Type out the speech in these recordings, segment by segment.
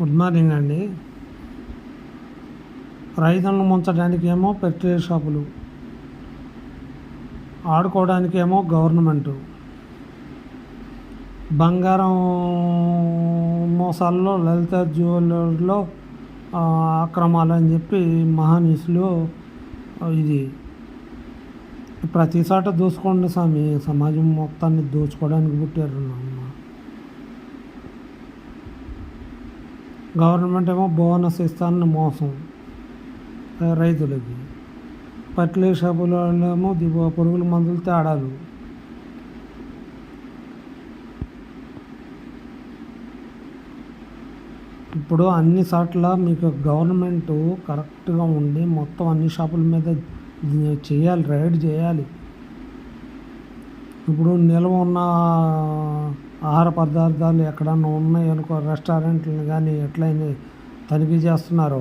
Good morning అండి. రైతులను ముంచడానికి ఏమో పెట్రోల్ షాపులు, ఆడుకోవడానికి ఏమో గవర్నమెంటు, బంగారం మోసాల్లో లలిత జ్యువెలర్లో అక్రమాలు అని చెప్పి మహాన్యూస్లో ఇది ప్రతి చోట దోచుకోండి స్వామి. సమాజం మొత్తాన్ని దోచుకోవడానికి పుట్టారు. గవర్నమెంట్ ఏమో బోనస్ ఇస్తానని మోసం రైతులకి, పట్లే షాపులలో పురుగుల మందులు తేడాలు. ఇప్పుడు అన్ని చోట్ల మీకు గవర్నమెంట్ కరెక్ట్గా ఉండి మొత్తం అన్ని షాపుల మీద చేయాలి, రైడ్ చేయాలి. ఇప్పుడు నిల్వ ఉన్న ఆహార పదార్థాలు ఎక్కడన్నా ఉన్నాయి అనుకో, రెస్టారెంట్లను కానీ ఎట్లయినా తనిఖీ చేస్తున్నారో,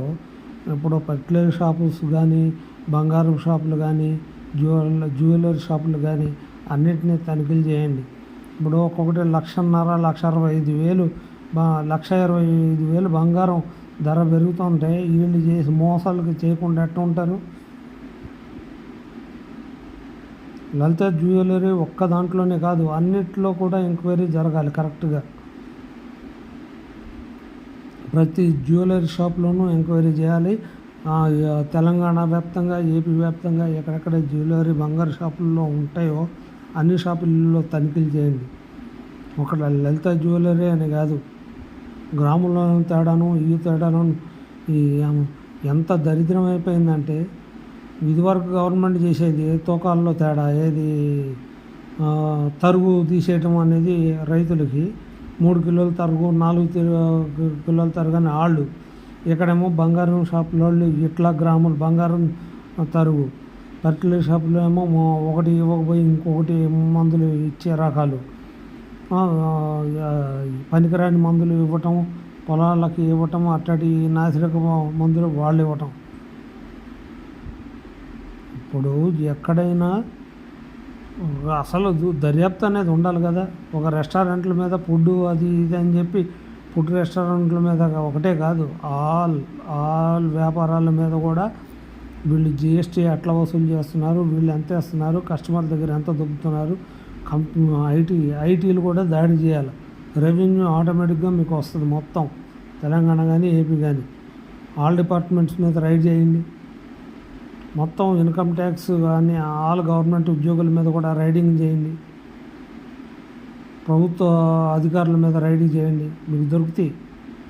ఇప్పుడు పట్లేరు షాప్స్ కానీ, బంగారం షాపులు కానీ, జ్యువెలరీ షాపులు కానీ అన్నిటినీ తనిఖీలు చేయండి. ఇప్పుడు ఒక్కొక్కటి 1,50,000, 1,65,000, 1,25,000 బంగారం ధర పెరుగుతుంటే వీళ్ళు చేసి మోసాలకి చేయకుండా ఎట్లా ఉంటారు? లలిత జ్యువెలరీ ఒక్క దాంట్లోనే కాదు, అన్నిట్లో కూడా ఎంక్వైరీ జరగాలి కరెక్ట్గా. ప్రతి జ్యువెలరీ షాప్లోనూ ఎంక్వైరీ చేయాలి. తెలంగాణ వ్యాప్తంగా, ఏపీ వ్యాప్తంగా ఎక్కడెక్కడ జ్యువెలరీ బంగారు షాపుల్లో ఉంటాయో అన్ని షాపుల్లో తనిఖీలు చేయండి. ఒక లలిత జ్యువెలరీ అని కాదు, గ్రాముల్లో తేడాను, ఈ తేడాను. ఈ ఎంత దరిద్రం అయిపోయిందంటే, ఇదివరకు గవర్నమెంట్ చేసేది తూకాల్లో తేడా, ఏది తరుగు తీసేయటం అనేది రైతులకి 3 కిలోల తరుగు, 4 కిలోల తరుగు అని వాళ్ళు. ఇక్కడేమో బంగారం షాపుల వాళ్ళు ఇట్లా గ్రాములు బంగారం తరుగు, పర్టికులర్ షాపులో ఏమో ఒకటి ఇవ్వకపోయి ఇంకొకటి మందులు ఇచ్చే రకాలు, పనికిరాని మందులు ఇవ్వటం, పొలాలకి ఇవ్వటం, అట్టటి నాసిరక మందులు వాళ్ళు ఇవ్వటం. ఇప్పుడు ఎక్కడైనా అసలు దర్యాప్తు అనేది ఉండాలి కదా. ఒక రెస్టారెంట్ల మీద ఫుడ్ అది ఇది అని చెప్పి ఫుడ్ రెస్టారెంట్ల మీద ఒకటే కాదు, ఆల్ వ్యాపారాల మీద కూడా వీళ్ళు జిఎస్టీ ఎట్లా వసూలు చేస్తున్నారు, వీళ్ళు ఎంత వేస్తున్నారు, కస్టమర్ దగ్గర ఎంత దొబ్బుతున్నారు. ఐటీలు కూడా దాడి చేయాలి. రెవెన్యూ ఆటోమేటిక్గా మీకు వస్తుంది మొత్తం, తెలంగాణ కానీ ఏపీ కానీ. ఆల్ డిపార్ట్మెంట్స్ మీద రైడ్ చేయండి. మొత్తం ఇన్కమ్ ట్యాక్స్ కానీ ఆల్ గవర్నమెంట్ ఉద్యోగుల మీద కూడా రైడింగ్ చేయండి. ప్రభుత్వ అధికారుల మీద రైడింగ్ చేయండి, మీకు దొరుకుతాయి.